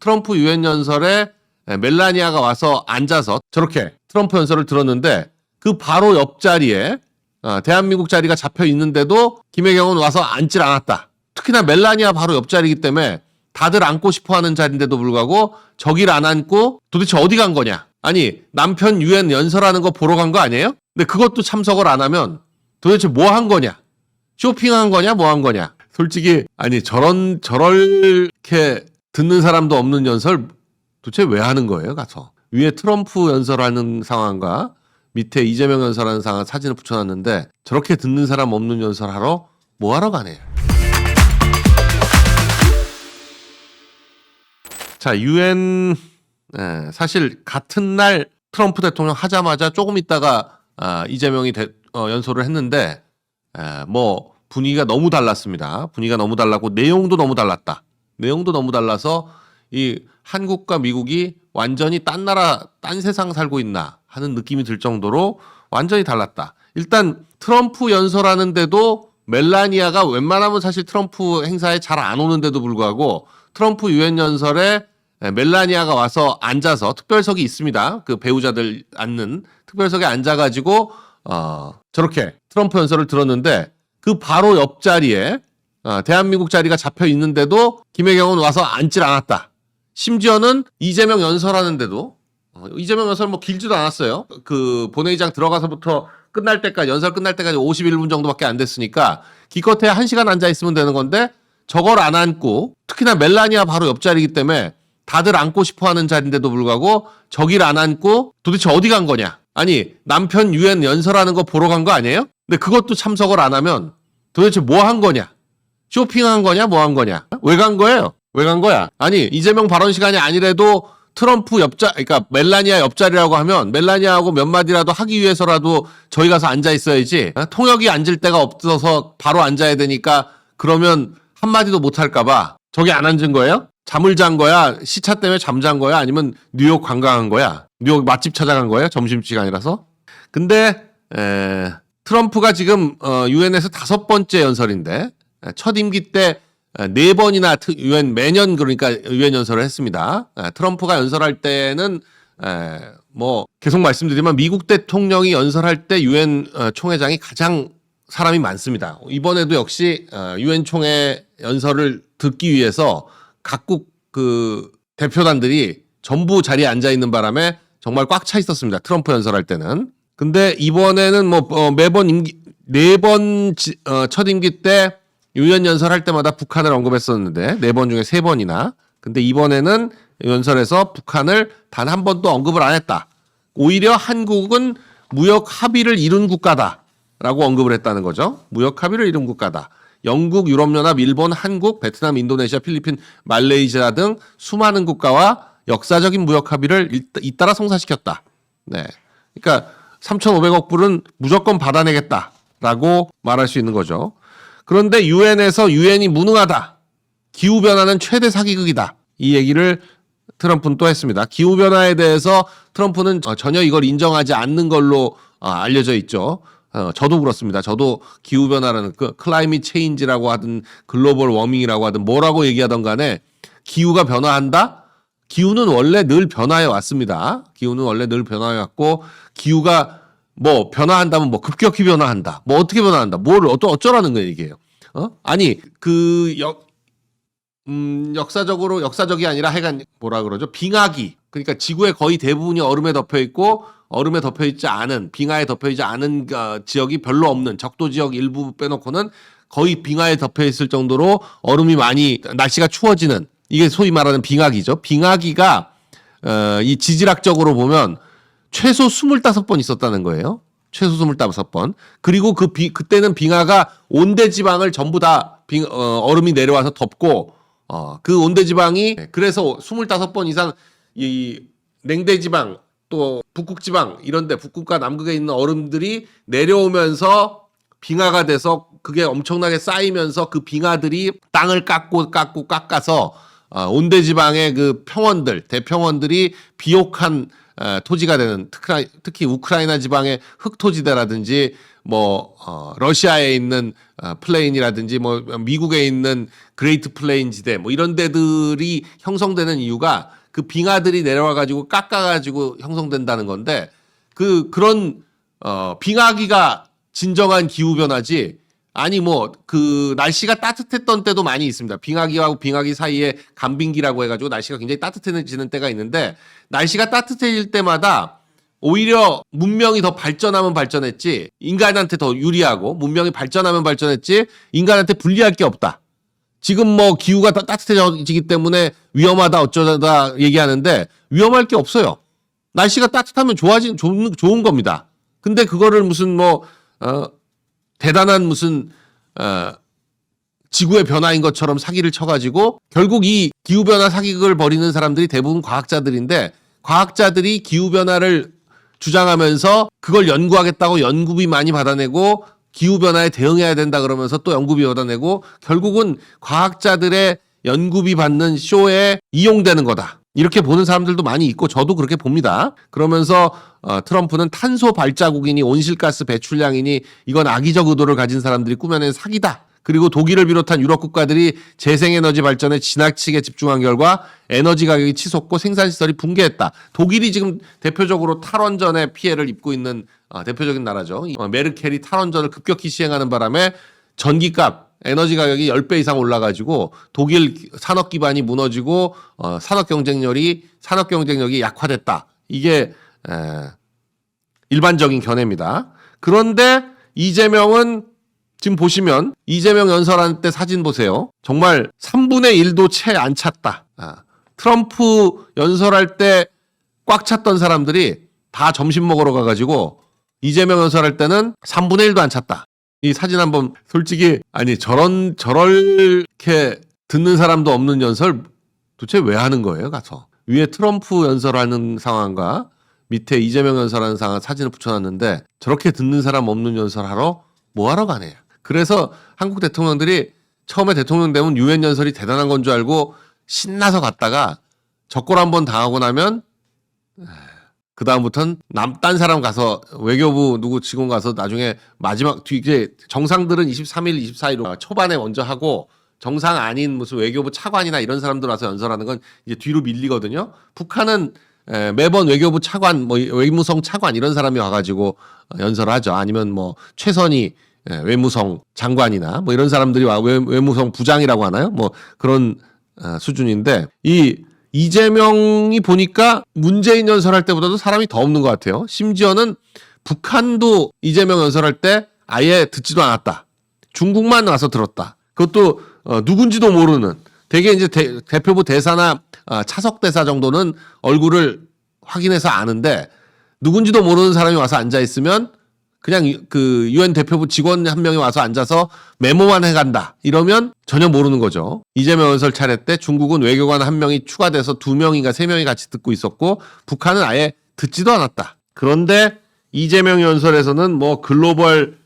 트럼프 유엔 연설에 멜라니아가 와서 앉아서 저렇게 트럼프 연설을 들었는데 그 바로 옆자리에 대한민국 자리가 잡혀 있는데도 김혜경은 와서 앉질 않았다. 특히나 멜라니아 바로 옆자리이기 때문에 다들 앉고 싶어하는 자리인데도 불구하고 저길 안 앉고 도대체 어디 간 거냐. 아니 남편 유엔 연설하는 거 보러 간 거 아니에요? 근데 그것도 참석을 안 하면 도대체 뭐 한 거냐. 쇼핑한 거냐 뭐 한 거냐. 솔직히 아니 저렇게 듣는 사람도 없는 연설 도대체 왜 하는 거예요 가서. 위에 트럼프 연설하는 상황과 밑에 이재명 연설하는 상황 사진을 붙여놨는데 저렇게 듣는 사람 없는 연설하러 뭐하러 가네요. 자, 유엔 사실 같은 날 트럼프 대통령 하자마자 조금 있다가 이재명이 연설을 했는데 뭐 분위기가 너무 달랐습니다. 분위기가 너무 달랐고 내용도 너무 달랐다. 내용도 너무 달라서 이 한국과 미국이 완전히 딴 나라, 딴 세상 살고 있나 하는 느낌이 들 정도로 완전히 달랐다. 일단 트럼프 연설하는데도 멜라니아가 웬만하면 사실 트럼프 행사에 잘 안 오는데도 불구하고 트럼프 유엔 연설에 멜라니아가 와서 앉아서 특별석이 있습니다. 그 배우자들 앉는 특별석에 앉아가지고 저렇게 트럼프 연설을 들었는데 그 바로 옆자리에 대한민국 자리가 잡혀 있는데도 김혜경은 와서 앉질 않았다. 심지어는 이재명 연설하는데도 이재명 연설 뭐 길지도 않았어요. 그 본회의장 들어가서부터 끝날 때까지 연설 끝날 때까지 51분 정도밖에 안 됐으니까 기껏해야 1시간 앉아 있으면 되는 건데 저걸 안 앉고 특히나 멜라니아 바로 옆자리이기 때문에 다들 앉고 싶어하는 자리인데도 불구하고 저길 안 앉고 도대체 어디 간 거냐. 아니 남편 유엔 연설하는 거 보러 간 거 아니에요? 근데 그것도 참석을 안 하면 도대체 뭐 한 거냐. 쇼핑한 거냐 뭐 한 거냐. 왜 간 거예요? 왜 간 거야? 아니 이재명 발언 시간이 아니래도 트럼프 그러니까 멜라니아 옆자리라고 하면 멜라니아하고 몇 마디라도 하기 위해서라도 저희 가서 앉아 있어야지. 통역이 앉을 데가 없어서 바로 앉아야 되니까 그러면 한마디도 못 할까 봐 저기 안 앉은 거예요? 잠을 잔 거야? 시차 때문에 잠잔 거야? 아니면 뉴욕 관광한 거야? 뉴욕 맛집 찾아간 거예요? 점심시간이라서? 근데 트럼프가 지금 유엔에서 5번째 연설인데 첫 임기 때 4번이나 유엔 매년 그러니까 유엔 연설을 했습니다. 트럼프가 연설할 때는 뭐 계속 말씀드리지만 미국 대통령이 연설할 때 유엔 총회장이 가장 사람이 많습니다. 이번에도 역시 유엔 총회 연설을 듣기 위해서 각국 그 대표단들이 전부 자리에 앉아 있는 바람에 정말 꽉 차 있었습니다. 트럼프 연설할 때는. 근데 이번에는 뭐 매번 4번 첫 임기 때 유엔 연설할 때마다 북한을 언급했었는데 4번 중에 3번이나. 근데 이번에는 연설에서 북한을 단 한 번도 언급을 안 했다. 오히려 한국은 무역 합의를 이룬 국가다라고 언급을 했다는 거죠. 무역 합의를 이룬 국가다. 영국, 유럽연합, 일본, 한국, 베트남, 인도네시아, 필리핀, 말레이시아 등 수많은 국가와 역사적인 무역 합의를 잇따라 성사시켰다. 네. 그러니까 3,500억 불은 무조건 받아내겠다라고 말할 수 있는 거죠. 그런데 유엔에서 유엔이 무능하다. 기후변화는 최대 사기극이다. 이 얘기를 트럼프는 또 했습니다. 기후변화에 대해서 트럼프는 전혀 이걸 인정하지 않는 걸로 알려져 있죠. 저도 그렇습니다. 저도 기후변화라는 클라이밋 체인지라고 하든 글로벌 워밍이라고 하든 뭐라고 얘기하던 간에 기후가 변화한다? 기후는 원래 늘 변화해 왔습니다. 기후는 원래 늘 변화해 왔고 기후가 뭐 변화한다면 뭐 급격히 변화한다. 뭐 어떻게 변화한다. 뭘 어쩌라는 거예요 이게요. 아니 역사적이 아니라 하여간 뭐라 그러죠? 빙하기. 그러니까 지구의 거의 대부분이 얼음에 덮여 있고 얼음에 덮여 있지 않은 빙하에 덮여 있지 않은 지역이 별로 없는 적도 지역 일부 빼놓고는 거의 빙하에 덮여 있을 정도로 얼음이 많이 날씨가 추워지는 이게 소위 말하는 빙하기죠. 빙하기가 이 지질학적으로 보면 최소 25번 있었다는 거예요. 최소 25번. 그리고 그때는 빙하가 온대지방을 전부 다 얼음이 내려와서 덮고 그 온대지방이 그래서 25번 이상 이 냉대지방 또 북극지방 이런데 북극과 남극에 있는 얼음들이 내려오면서 빙하가 돼서 그게 엄청나게 쌓이면서 그 빙하들이 땅을 깎아서 온대지방의 그 평원들 대평원들이 비옥한 토지가 되는 특히 우크라이나 지방의 흑토지대라든지 러시아에 있는 플레인이라든지 미국에 있는 그레이트 플레인 지대 이런 데들이 형성되는 이유가 그 빙하들이 내려와 가지고 깎아 가지고 형성된다는 건데 그런 빙하기가 진정한 기후 변화지. 아니 그 날씨가 따뜻했던 때도 많이 있습니다. 빙하기하고 빙하기 사이에 간빙기라고 해가지고 날씨가 굉장히 따뜻해지는 때가 있는데 날씨가 따뜻해질 때마다 오히려 문명이 더 발전하면 발전했지 인간한테 더 유리하고 문명이 발전하면 발전했지 인간한테 불리할 게 없다. 지금 기후가 더 따뜻해지기 때문에 위험하다 어쩌다 얘기하는데 위험할 게 없어요. 날씨가 따뜻하면 좋은 겁니다. 근데 그거를 무슨 대단한 무슨 지구의 변화인 것처럼 사기를 쳐가지고 결국 이 기후변화 사기극을 벌이는 사람들이 대부분 과학자들인데 과학자들이 기후변화를 주장하면서 그걸 연구하겠다고 연구비 많이 받아내고 기후변화에 대응해야 된다 그러면서 또 연구비 받아내고 결국은 과학자들의 연구비 받는 쇼에 이용되는 거다. 이렇게 보는 사람들도 많이 있고 저도 그렇게 봅니다. 그러면서 트럼프는 탄소 발자국이니 온실가스 배출량이니 이건 악의적 의도를 가진 사람들이 꾸며낸 사기다. 그리고 독일을 비롯한 유럽 국가들이 재생에너지 발전에 지나치게 집중한 결과 에너지 가격이 치솟고 생산시설이 붕괴했다. 독일이 지금 대표적으로 탈원전의 피해를 입고 있는 대표적인 나라죠. 메르켈이 탈원전을 급격히 시행하는 바람에 전기값 에너지 가격이 10배 이상 올라가지고 독일 산업 기반이 무너지고 산업 경쟁력이 약화됐다. 이게 일반적인 견해입니다. 그런데 이재명은 지금 보시면 이재명 연설할 때 사진 보세요. 정말 3분의 1도 채 안 찼다. 트럼프 연설할 때 꽉 찼던 사람들이 다 점심 먹으러 가가지고 이재명 연설할 때는 3분의 1도 안 찼다. 이 사진 한번 솔직히 저렇게 듣는 사람도 없는 연설 도대체 왜 하는 거예요 가서 위에 트럼프 연설하는 상황과 밑에 이재명 연설하는 상황 사진을 붙여놨는데 저렇게 듣는 사람 없는 연설하러 뭐하러 가네요. 그래서 한국 대통령들이 처음에 대통령 되면 유엔 연설이 대단한 건 줄 알고 신나서 갔다가 적골 한번 당하고 나면 그 다음부터는 딴 사람 가서 외교부 누구 직원 가서 나중에 마지막 이제 정상들은 23일, 24일 초반에 먼저 하고 정상 아닌 무슨 외교부 차관이나 이런 사람들 와서 연설하는 건 이제 뒤로 밀리거든요. 북한은 매번 외교부 차관, 외무성 차관 이런 사람이 와가지고 연설하죠. 아니면 최선희 외무성 장관이나 이런 사람들이 와 외무성 부장이라고 하나요? 그런 수준인데 이재명이 보니까 문재인 연설할 때보다도 사람이 더 없는 것 같아요. 심지어는 북한도 이재명 연설할 때 아예 듣지도 않았다. 중국만 와서 들었다. 그것도 누군지도 모르는 되게 이제 대표부 대사나 차석 대사 정도는 얼굴을 확인해서 아는데 누군지도 모르는 사람이 와서 앉아 있으면 그냥 그 유엔 대표부 직원 한 명이 와서 앉아서 메모만 해간다. 이러면 전혀 모르는 거죠. 이재명 연설 차례 때 중국은 외교관 한 명이 추가돼서 2명인가 3명이 같이 듣고 있었고 북한은 아예 듣지도 않았다. 그런데 이재명 연설에서는 글로벌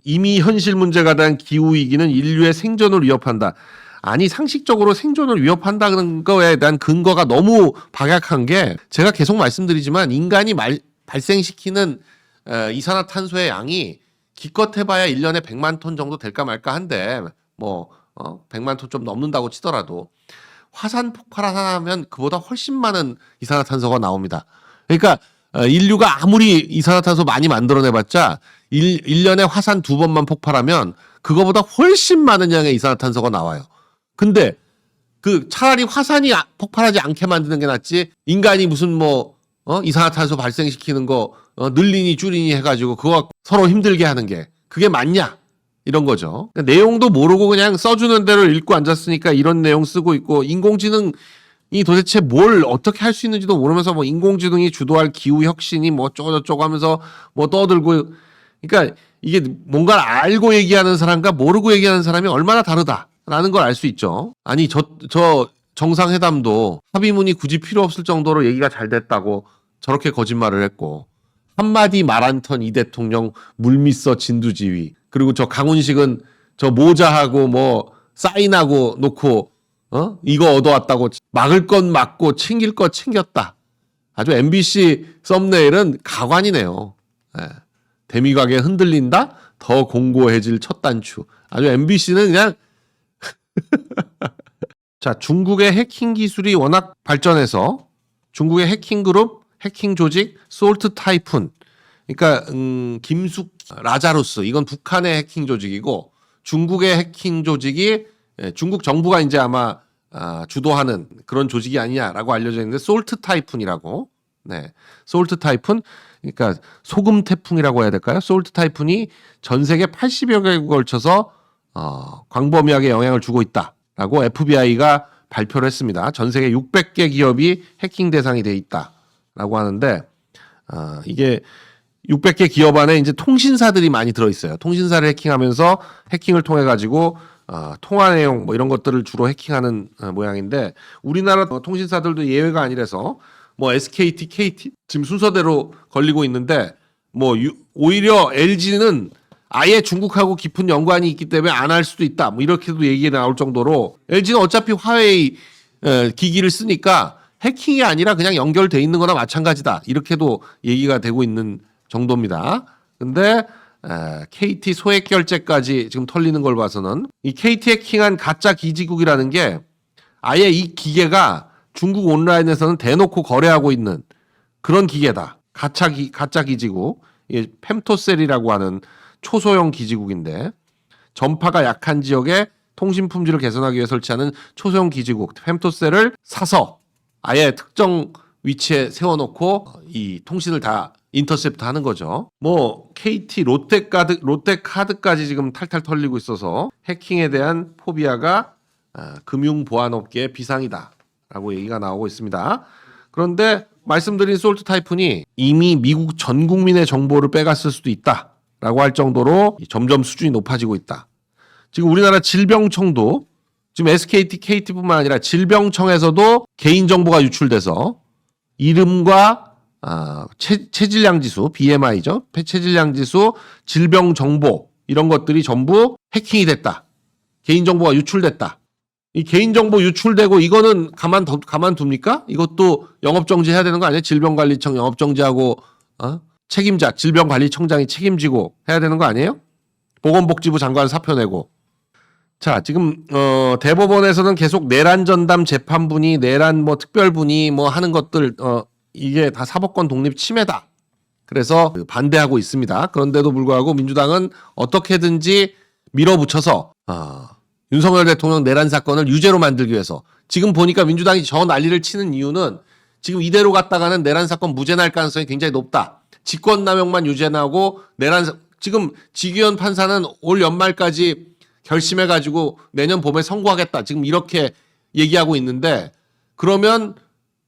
이미 현실 문제가 된 기후위기는 인류의 생존을 위협한다. 아니 상식적으로 생존을 위협한다는 거에 대한 근거가 너무 박약한 게 제가 계속 말씀드리지만 인간이 발생시키는 이산화탄소의 양이 기껏 해봐야 1년에 100만 톤 정도 될까 말까 한데 100만 톤 좀 넘는다고 치더라도 화산 폭발 하나 하면 그보다 훨씬 많은 이산화탄소가 나옵니다. 그러니까 인류가 아무리 이산화탄소 많이 만들어내봤자 1년에 화산 2번만 폭발하면 그거보다 훨씬 많은 양의 이산화탄소가 나와요. 근데 차라리 화산이 폭발하지 않게 만드는 게 낫지 인간이 무슨 이산화탄소 발생시키는 거 늘리니 줄이니 해가지고 그거 서로 힘들게 하는 게 그게 맞냐 이런 거죠. 그러니까 내용도 모르고 그냥 써주는 대로 읽고 앉았으니까 이런 내용 쓰고 있고 인공지능이 도대체 뭘 어떻게 할 수 있는지도 모르면서 인공지능이 주도할 기후 혁신이 어쩌고저쩌고 하면서 떠들고 그러니까 이게 뭔가를 알고 얘기하는 사람과 모르고 얘기하는 사람이 얼마나 다르다라는 걸 알 수 있죠. 아니 저 정상회담도 합의문이 굳이 필요 없을 정도로 얘기가 잘 됐다고 저렇게 거짓말을 했고 한마디 말 안 턴 이 대통령 물밑서 진두지휘 그리고 저 강훈식은 저 모자하고 사인하고 놓고 이거 얻어왔다고 막을 건 막고 챙길 거 챙겼다 아주 MBC 썸네일은 가관이네요. 예. 대미가게 흔들린다? 더 공고해질 첫 단추. 아주 MBC는 그냥 자, 중국의 해킹 기술이 워낙 발전해서 중국의 해킹 그룹, 해킹 조직 솔트 타이푼. 그러니까 김숙 라자루스 이건 북한의 해킹 조직이고 중국의 해킹 조직이 중국 정부가 이제 아마 주도하는 그런 조직이 아니냐라고 알려져 있는데 솔트 타이푼이라고. 네. 솔트 타이푼 그러니까 소금 태풍이라고 해야 될까요? 솔트 타이푼이 전 세계 80여 개국에 걸쳐서 광범위하게 영향을 주고 있다라고 FBI가 발표를 했습니다. 전 세계 600개 기업이 해킹 대상이 돼 있다라고 하는데 이게 600개 기업 안에 이제 통신사들이 많이 들어 있어요. 통신사를 해킹하면서 해킹을 통해 가지고 통화 내용 뭐 이런 것들을 주로 해킹하는 모양인데 우리나라 통신사들도 예외가 아니라서 뭐 SKT, KT 지금 순서대로 걸리고 있는데 뭐 오히려 LG는 아예 중국하고 깊은 연관이 있기 때문에 안 할 수도 있다. 뭐 이렇게도 얘기가 나올 정도로 LG는 어차피 화웨이 기기를 쓰니까 해킹이 아니라 그냥 연결돼 있는 거나 마찬가지다. 이렇게도 얘기가 되고 있는 정도입니다. 근데 KT 소액 결제까지 지금 털리는 걸 봐서는 이 KT 해킹한 가짜 기지국이라는 게 아예 이 기계가 중국 온라인에서는 대놓고 거래하고 있는 그런 기계다. 가짜 기지국. 이게 펨토셀이라고 하는 초소형 기지국인데 전파가 약한 지역에 통신 품질을 개선하기 위해 설치하는 초소형 기지국 펨토셀을 사서 아예 특정 위치에 세워놓고 이 통신을 다 인터셉트 하는 거죠. 뭐 KT, 롯데카드까지 지금 탈탈 털리고 있어서 해킹에 대한 포비아가 금융보안업계의 비상이다라고 얘기가 나오고 있습니다. 그런데 말씀드린 솔트 타이푼이 이미 미국 전 국민의 정보를 빼갔을 수도 있다라고 할 정도로 점점 수준이 높아지고 있다. 지금 우리나라 질병청도 지금 SKT, KT뿐만 아니라 질병청에서도 개인정보가 유출돼서 이름과 체질량지수, BMI죠. 체질량지수, 질병정보 이런 것들이 전부 해킹이 됐다. 개인정보가 유출됐다. 이 개인정보 유출되고 이거는 가만둡니까? 이것도 영업정지해야 되는 거 아니에요? 질병관리청 영업정지하고 책임자, 질병관리청장이 책임지고 해야 되는 거 아니에요? 보건복지부 장관 사표 내고. 자, 지금 대법원에서는 계속 내란 전담 재판분이 내란 뭐 특별분이 뭐 하는 것들 이게 다 사법권 독립 침해다. 그래서 반대하고 있습니다. 그런데도 불구하고 민주당은 어떻게든지 밀어붙여서 윤석열 대통령 내란 사건을 유죄로 만들기 위해서 지금 보니까 민주당이 저 난리를 치는 이유는 지금 이대로 갔다가는 내란 사건 무죄 날 가능성이 굉장히 높다. 직권남용만 유죄 나고 지금 지기현 판사는 올 연말까지 결심해가지고 내년 봄에 선고하겠다. 지금 이렇게 얘기하고 있는데 그러면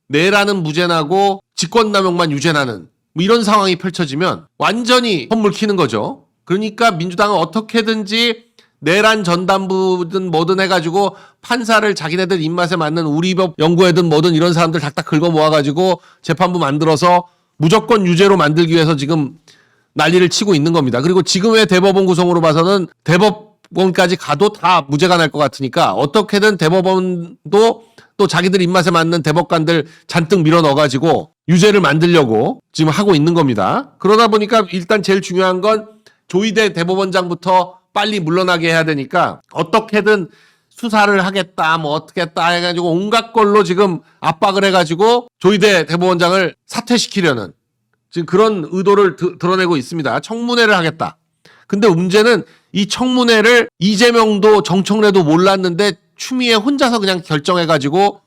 내란은 무죄 나고 직권남용만 유죄 나는 뭐 이런 상황이 펼쳐지면 완전히 선물 키는 거죠. 그러니까 민주당은 어떻게든지 내란 전담부든 뭐든 해가지고 판사를 자기네들 입맛에 맞는 우리법 연구회든 뭐든 이런 사람들 닥닥 긁어 모아가지고 재판부 만들어서 무조건 유죄로 만들기 위해서 지금 난리를 치고 있는 겁니다. 그리고 지금의 대법원 구성으로 봐서는 대법원까지 가도 다 무죄가 날 것 같으니까 어떻게든 대법원도 또 자기들 입맛에 맞는 대법관들 잔뜩 밀어 넣어가지고 유죄를 만들려고 지금 하고 있는 겁니다. 그러다 보니까 일단 제일 중요한 건 조희대 대법원장부터 빨리 물러나게 해야 되니까 어떻게든 수사를 하겠다 뭐 어떻게 했다 해가지고 온갖 걸로 지금 압박을 해가지고 조희대 대법원장을 사퇴시키려는 지금 그런 의도를 드러내고 있습니다. 청문회를 하겠다. 근데 문제는 이 청문회를 이재명도 정청래도 몰랐는데 추미애 혼자서 그냥 결정해가지고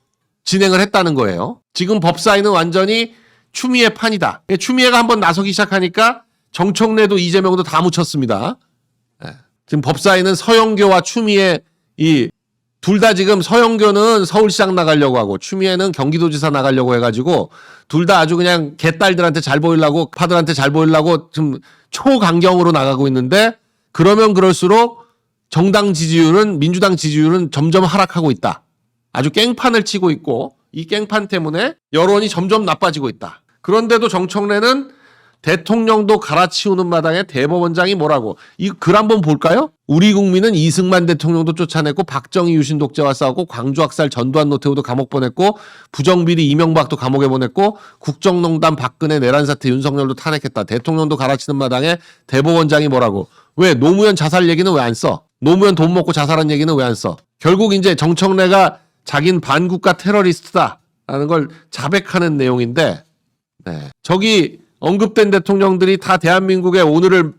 진행을 했다는 거예요. 지금 법사위는 완전히 추미애 판이다. 추미애가 한번 나서기 시작하니까 정청래도 이재명도 다 묻혔습니다. 지금 법사위는 서영교와 추미애 이 둘 다 지금 서영교는 서울시장 나가려고 하고 추미애는 경기도지사 나가려고 해가지고 둘 다 아주 그냥 개딸들한테 잘 보이려고 파들한테 잘 보이려고 지금 초강경으로 나가고 있는데 그러면 그럴수록 정당 지지율은 민주당 지지율은 점점 하락하고 있다. 아주 깽판을 치고 있고 이 깽판 때문에 여론이 점점 나빠지고 있다. 그런데도 정청래는 대통령도 갈아치우는 마당에 대법원장이 뭐라고. 이 글 한번 볼까요? 우리 국민은 이승만 대통령도 쫓아냈고 박정희 유신 독재와 싸우고 광주 학살 전두환 노태우도 감옥 보냈고 부정비리 이명박도 감옥에 보냈고 국정농단 박근혜 내란 사태 윤석열도 탄핵했다. 대통령도 갈아치는 마당에 대법원장이 뭐라고. 왜 노무현 자살 얘기는 왜 안 써? 노무현 돈 먹고 자살한 얘기는 왜 안 써? 결국 이제 정청래가 자긴 반국가 테러리스트다라는 걸 자백하는 내용인데, 네. 저기 언급된 대통령들이 다 대한민국의 오늘을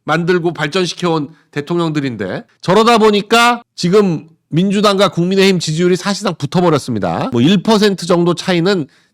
만들고 발전시켜온 대통령들인데, 저러다 보니까 지금 민주당과 국민의힘 지지율이 사실상 붙어버렸습니다. 뭐 1% 정도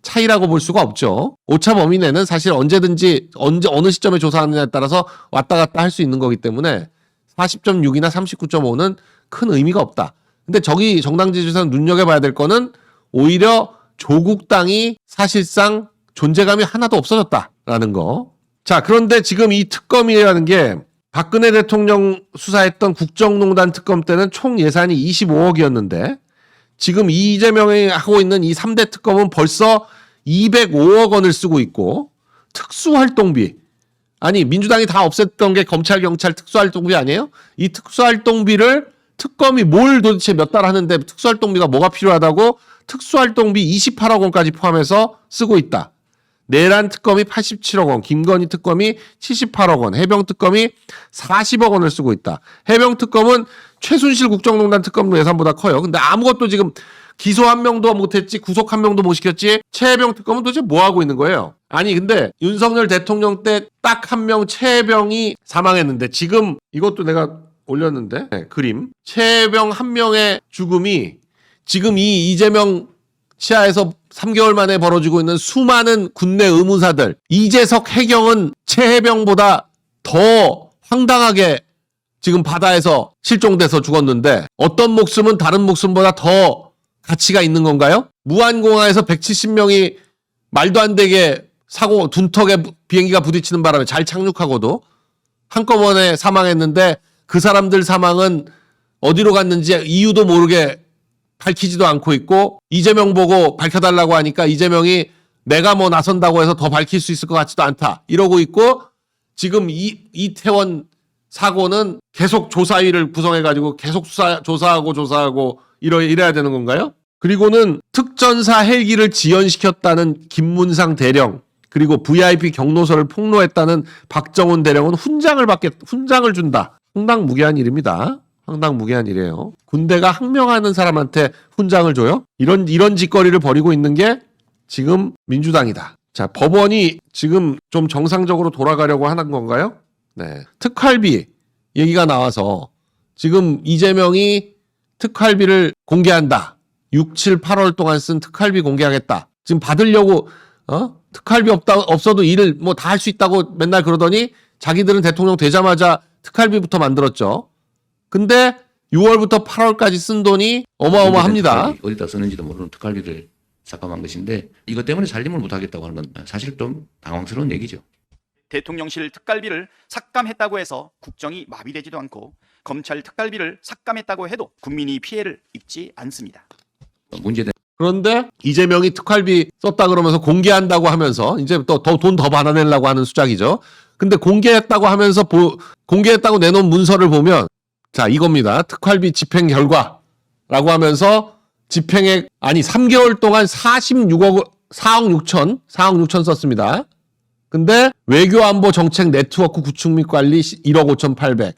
차이라고 볼 수가 없죠. 오차 범위 내는 사실 언제든지 어느 시점에 조사하느냐에 따라서 왔다 갔다 할 수 있는 거기 때문에 40.6이나 39.5는 큰 의미가 없다. 근데 저기 정당 지지율에서는 눈여겨봐야 될 거는 오히려 조국당이 사실상 존재감이 하나도 없어졌다라는 거. 자, 그런데 지금 이 특검이라는 게 박근혜 대통령 수사했던 국정농단 특검 때는 총 예산이 25억이었는데 지금 이재명이 하고 있는 이 3대 특검은 벌써 205억 원을 쓰고 있고, 특수활동비. 아니, 민주당이 다 없앴던 게 검찰, 경찰 특수활동비 아니에요? 이 특수활동비를 특검이 뭘 도대체 몇 달 하는데 특수활동비가 뭐가 필요하다고 특수활동비 28억 원까지 포함해서 쓰고 있다. 내란 특검이 87억 원, 김건희 특검이 78억 원, 해병 특검이 40억 원을 쓰고 있다. 해병 특검은 최순실 국정농단 특검도 예산보다 커요. 근데 아무것도 지금 기소 한 명도 못했지, 구속 한 명도 못 시켰지, 최해병 특검은 도대체 뭐 하고 있는 거예요? 아니, 근데 윤석열 대통령 때 딱 한 명 최해병이 사망했는데, 지금 이것도 내가 올렸는데, 네, 그림. 최해병 한 명의 죽음이 지금 이 이재명 치하에서 3개월 만에 벌어지고 있는 수많은 군내 의무사들, 이재석 해경은 최해병보다 더 황당하게 지금 바다에서 실종돼서 죽었는데 어떤 목숨은 다른 목숨보다 더 가치가 있는 건가요? 무안공항에서 170명이 말도 안 되게 사고 둔턱에 비행기가 부딪히는 바람에 잘 착륙하고도 한꺼번에 사망했는데 그 사람들 사망은 어디로 갔는지 이유도 모르게 밝히지도 않고 있고, 이재명 보고 밝혀달라고 하니까 이재명이 내가 뭐 나선다고 해서 더 밝힐 수 있을 것 같지도 않다 이러고 있고, 지금 이태원 사고는 계속 조사위를 구성해가지고 계속 조사하고 이래야 되는 건가요? 그리고는 특전사 헬기를 지연시켰다는 김문상 대령, 그리고 VIP 경로서를 폭로했다는 박정훈 대령은 훈장을 준다. 황당무계한 일입니다. 황당무계한 일이에요. 군대가 항명하는 사람한테 훈장을 줘요? 이런 짓거리를 벌이고 있는 게 지금 민주당이다. 자, 법원이 지금 좀 정상적으로 돌아가려고 하는 건가요? 네. 특활비 얘기가 나와서 지금 이재명이 특활비를 공개한다. 6, 7, 8월 동안 쓴 특활비 공개하겠다. 지금 받으려고 특활비 없어도 일을 뭐 다 할 수 있다고 맨날 그러더니 자기들은 대통령 되자마자 특활비부터 만들었죠. 근데 6월부터 8월까지 쓴 돈이 어마어마합니다. 어디다 쓰는지도 모르는 특활비를 삭감한 것인데, 이것 때문에 살림을 못하겠다고 하는 건 사실 좀 당황스러운 얘기죠. 대통령실 특활비를 삭감했다고 해서 국정이 마비되지도 않고, 검찰 특활비를 삭감했다고 해도 국민이 피해를 입지 않습니다. 문제된 그런데 이재명이 특활비 썼다 그러면서 공개한다고 하면서 이제 또 돈 더 받아내려고 하는 수작이죠. 근데 공개했다고 하면서 공개했다고 내놓은 문서를 보면, 자, 이겁니다. 특활비 집행 결과라고 하면서 집행액 3개월 동안 4억 6천 썼습니다. 근데 외교안보 정책 네트워크 구축 및 관리 1억 5,800,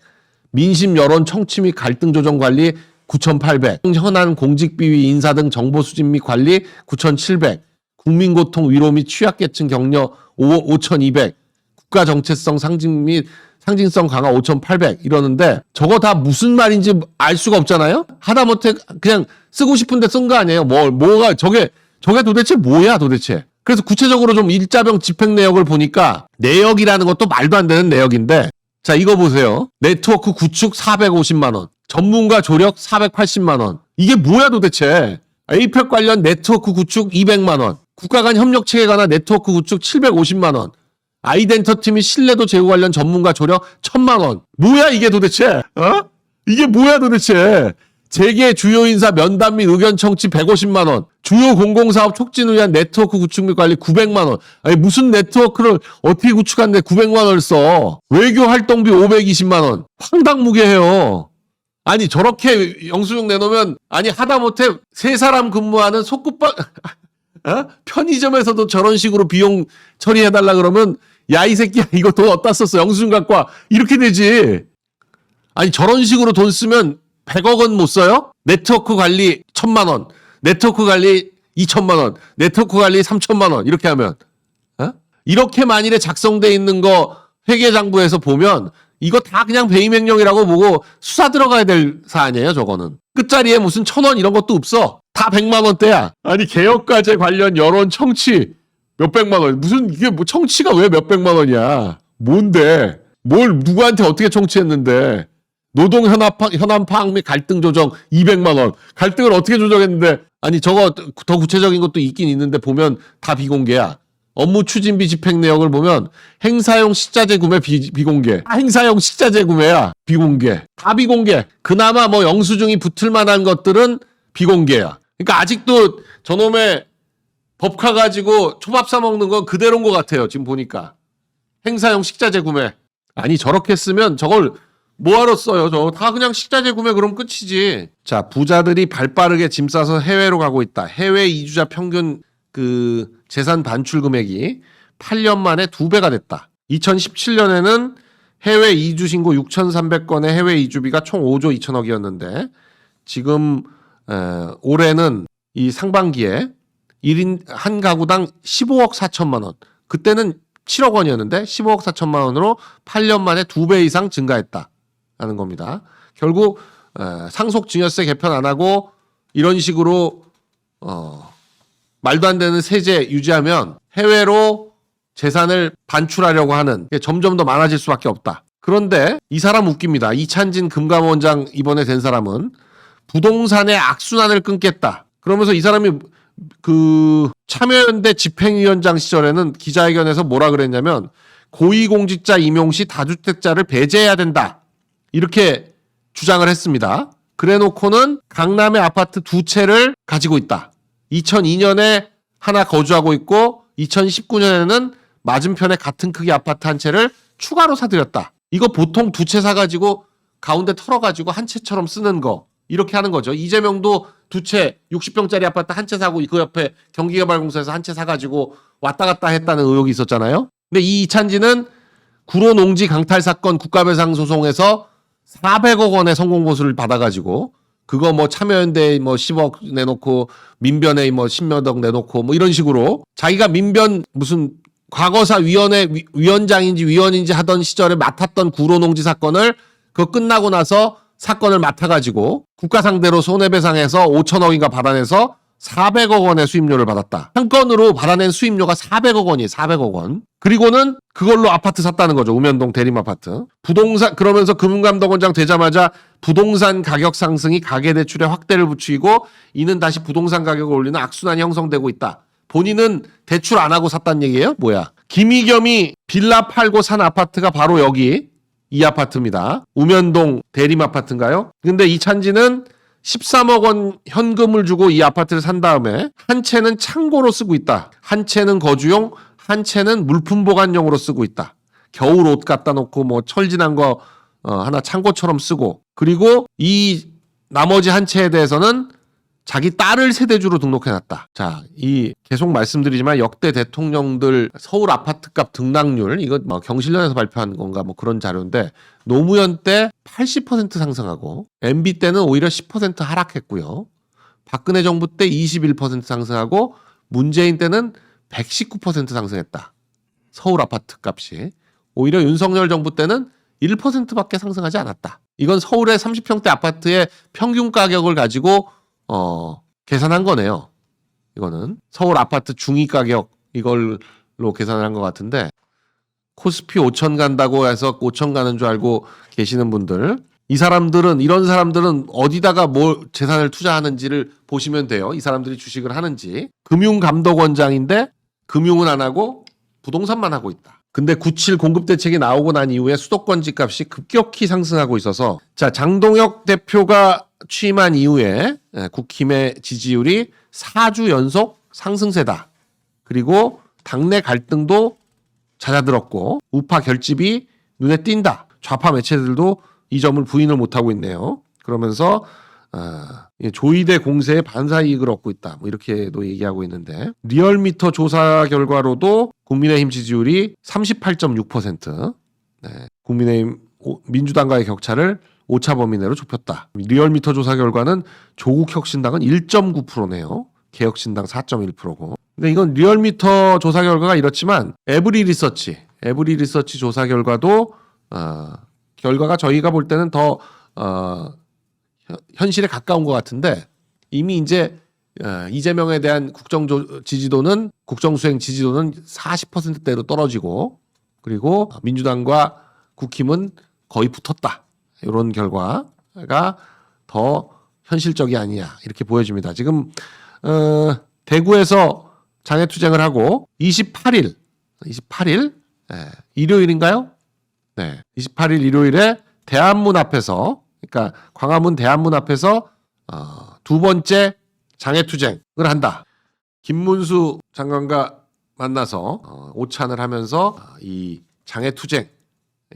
민심 여론 청취 및 갈등 조정 관리 9,800, 현안 공직비위 인사 등 정보 수집 및 관리 9,700, 국민고통 위로 및 취약계층 격려 5,200, 국가 정체성 상징성 강화 5,800 이러는데, 저거 다 무슨 말인지 알 수가 없잖아요? 하다못해 그냥 쓰고 싶은데 쓴 거 아니에요? 뭐가 저게 도대체 뭐야 도대체? 그래서 구체적으로 좀 일자병 집행 내역을 보니까 내역이라는 것도 말도 안 되는 내역인데, 자, 이거 보세요. 네트워크 구축 450만 원, 전문가 조력 480만 원. 이게 뭐야 도대체? 에이펙 관련 네트워크 구축 200만 원, 국가 간 협력 체계 관한 네트워크 구축 750만 원, 아이덴터티 및 신뢰도 제고 관련 전문가 조력 1,000만 원. 뭐야 이게 도대체? 이게 뭐야 도대체? 재계 주요 인사 면담 및 의견 청취 150만 원. 주요 공공사업 촉진을 위한 네트워크 구축 및 관리 900만 원. 아니 무슨 네트워크를 어떻게 구축하는데 900만 원을 써. 외교 활동비 520만 원. 황당무계해요. 아니 저렇게 영수증 내놓으면 아니 하다못해 세 사람 근무하는 속국방 편의점에서도 저런 식으로 비용 처리해달라 그러면 야 이 새끼야 이거 돈 어디다 썼어 영수증 갖고 와 이렇게 되지. 아니 저런 식으로 돈 쓰면 100억 원 못 써요? 네트워크 관리 1000만 원, 네트워크 관리 2천만 원, 네트워크 관리 3천만 원 이렇게 하면 이렇게 만일에 작성돼 있는 거 회계장부에서 보면 이거 다 그냥 배임행령이라고 보고 수사 들어가야 될 사안이에요. 저거는 끝자리에 무슨 1000원 이런 것도 없어. 다 100만 원대야. 아니 개혁과제 관련 여론 청취 몇백만 원. 무슨 이게 뭐 청취가 왜 몇백만 원이야. 뭔데 뭘 누구한테 어떻게 청취했는데. 노동 현안 파악 및 갈등 조정 200만 원. 갈등을 어떻게 조정했는데 아니 저거 더 구체적인 것도 있긴 있는데 보면 다 비공개야. 업무 추진비 집행 내역을 보면 행사용 식자재 구매 비공개. 행사용 식자재 구매야. 비공개. 다 비공개. 그나마 뭐 영수증이 붙을 만한 것들은 비공개야. 그러니까 아직도 저놈의 법카 가지고 초밥 사 먹는 건 그대로인 것 같아요. 지금 보니까. 행사용 식자재 구매. 아니 저렇게 쓰면 저걸 뭐하러 써요? 저 다 그냥 식자재 구매 그럼 끝이지. 자, 부자들이 발빠르게 짐 싸서 해외로 가고 있다. 해외 이주자 평균 그 재산 반출 금액이 8년 만에 2배가 됐다. 2017년에는 해외 이주 신고 6,300건의 해외 이주비가 총 5조 2천억이었는데 지금 올해는 이 상반기에 1인 한 가구당 15억 4천만 원. 그때는 7억 원이었는데 15억 4천만 원으로 8년 만에 2배 이상 증가했다. 하는 겁니다. 결국 상속증여세 개편 안 하고 이런 식으로 말도 안 되는 세제 유지하면 해외로 재산을 반출하려고 하는 게 점점 더 많아질 수밖에 없다. 그런데 이 사람 웃깁니다. 이찬진 금감원장 이번에 된 사람은 부동산의 악순환을 끊겠다. 그러면서 이 사람이 그 참여연대 집행위원장 시절에는 기자회견에서 뭐라 그랬냐면 고위공직자 임용 시 다주택자를 배제해야 된다. 이렇게 주장을 했습니다. 그래놓고는 강남의 아파트 2채를 가지고 있다. 2002년에 하나 거주하고 있고 2019년에는 맞은편에 같은 크기 아파트 한 채를 추가로 사들였다. 이거 보통 2채 사가지고 가운데 털어가지고 한 채처럼 쓰는 거 이렇게 하는 거죠. 이재명도 2채 60평짜리 아파트 한 채 사고 그 옆에 경기개발공사에서 한 채 사가지고 왔다 갔다 했다는 의혹이 있었잖아요. 근데 이 이찬진은 구로농지 강탈 사건 국가배상 소송에서 400억 원의 성공 보수를 받아가지고 그거 뭐 참여연대 뭐 10억 내놓고 민변에 뭐 10몇억 내놓고 뭐 이런 식으로 자기가 민변 무슨 과거사 위원회 위원장인지 위원인지 하던 시절에 맡았던 구로농지 사건을 그거 끝나고 나서 사건을 맡아가지고 국가 상대로 손해배상해서 5천억인가 받아내서 400억 원의 수임료를 받았다. 한 건으로 받아낸 수임료가 400억 원이에요. 400억 원. 그리고는 그걸로 아파트 샀다는 거죠. 우면동 대림아파트. 부동산 그러면서 금융감독원장 되자마자 부동산 가격 상승이 가계대출에 확대를 부추기고 이는 다시 부동산 가격을 올리는 악순환이 형성되고 있다. 본인은 대출 안 하고 샀다는 얘기예요? 뭐야? 김의겸이 빌라 팔고 산 아파트가 바로 여기 이 아파트입니다. 우면동 대림아파트인가요? 근데 이찬진은 13억 원 현금을 주고 이 아파트를 산 다음에 한 채는 창고로 쓰고 있다. 한 채는 거주용, 한 채는 물품 보관용으로 쓰고 있다. 겨울 옷 갖다 놓고 뭐 철진한 거 하나 창고처럼 쓰고 그리고 이 나머지 한 채에 대해서는 자기 딸을 세대주로 등록해놨다. 자, 이 계속 말씀드리지만 역대 대통령들 서울 아파트값 등락률 이거 뭐 경실련에서 발표한 건가 뭐 그런 자료인데 노무현 때 80% 상승하고 MB 때는 오히려 10% 하락했고요. 박근혜 정부 때 21% 상승하고 문재인 때는 119% 상승했다. 서울 아파트 값이. 오히려 윤석열 정부 때는 1%밖에 상승하지 않았다. 이건 서울의 30평대 아파트의 평균 가격을 가지고 계산한 거네요. 이거는 서울 아파트 중위 가격 이걸로 계산을 한 것 같은데 코스피 5천 간다고 해서 5천 가는 줄 알고 계시는 분들 이런 사람들은 어디다가 뭘 재산을 투자하는지를 보시면 돼요. 이 사람들이 주식을 하는지. 금융감독원장인데 금융은 안 하고 부동산만 하고 있다. 근데 9.7 공급 대책이 나오고 난 이후에 수도권 집값이 급격히 상승하고 있어서 자, 장동혁 대표가 취임한 이후에 국힘의 지지율이 4주 연속 상승세다. 그리고 당내 갈등도 잦아들었고 우파 결집이 눈에 띈다. 좌파 매체들도 이 점을 부인을 못하고 있네요. 그러면서 조이대 공세에 반사이익을 얻고 있다. 뭐 이렇게도 얘기하고 있는데 리얼미터 조사 결과로도 국민의힘 지지율이 38.6%. 네. 국민의힘 민주당과의 격차를 오차 범위 내로 좁혔다. 리얼미터 조사 결과는 조국혁신당은 1.9%네요. 개혁신당 4.1%고. 근데 이건 리얼미터 조사 결과가 이렇지만 에브리 리서치 조사 결과도 결과가 저희가 볼 때는 더 현실에 가까운 것 같은데 이미 이제 이재명에 대한 지지도는 국정수행 지지도는 40%대로 떨어지고 그리고 민주당과 국힘은 거의 붙었다. 이런 결과가 더 현실적이 아니냐 이렇게 보여집니다. 지금 대구에서 장애투쟁을 하고 28일 일요일인가요? 네, 28일 일요일에 대한문 앞에서 그러니까 광화문 대한문 앞에서 두 번째 장애투쟁을 한다. 김문수 장관과 만나서 오찬을 하면서 이 장애투쟁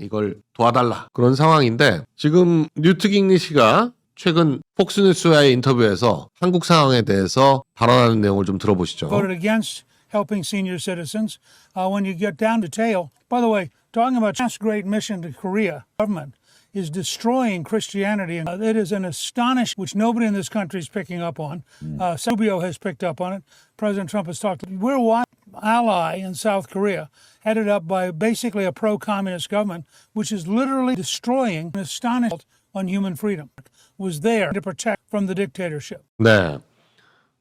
이걸 도와달라 그런 상황인데 지금 뉴트 깅리시가 최근 폭스뉴스와의 인터뷰에서 한국 상황에 대해서 발언하는 내용을 좀 들어보시죠. Voted against helping senior citizens. When you get down to detail, by the way, talking about Trump's great mission to Korea, government is destroying Christianity. And it is an astonishing, which nobody in this country is picking up on. Rubio has picked up on it. President Trump has talked. We're one ally in South Korea, headed up by basically a pro-communist government, which is literally destroying an astonishing on human freedom. Was there to protect from the dictatorship. 네,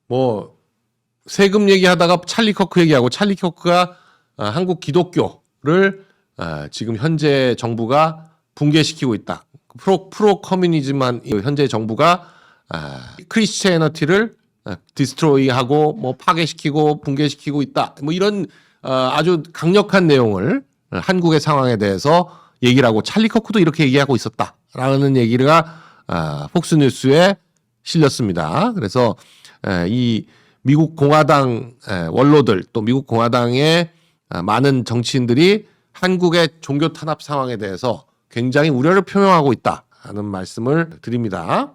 뭐 세금 얘기하다가 찰리 커크 얘기하고 찰리 커크가 한국 기독교를 지금 현재 정부가 붕괴시키고 있다. 프로 커뮤니즘한 현재 정부가 크리스티애니티를 디스트로이하고 뭐 파괴시키고 붕괴시키고 있다. 뭐 이런 아주 강력한 내용을 한국의 상황에 대해서 얘기를 하고 찰리 커크도 이렇게 얘기하고 있었다라는 얘기가 폭스뉴스에 실렸습니다. 그래서 이 미국 공화당 원로들 또 미국 공화당의 많은 정치인들이 한국의 종교 탄압 상황에 대해서 굉장히 우려를 표명하고 있다는 말씀을 드립니다.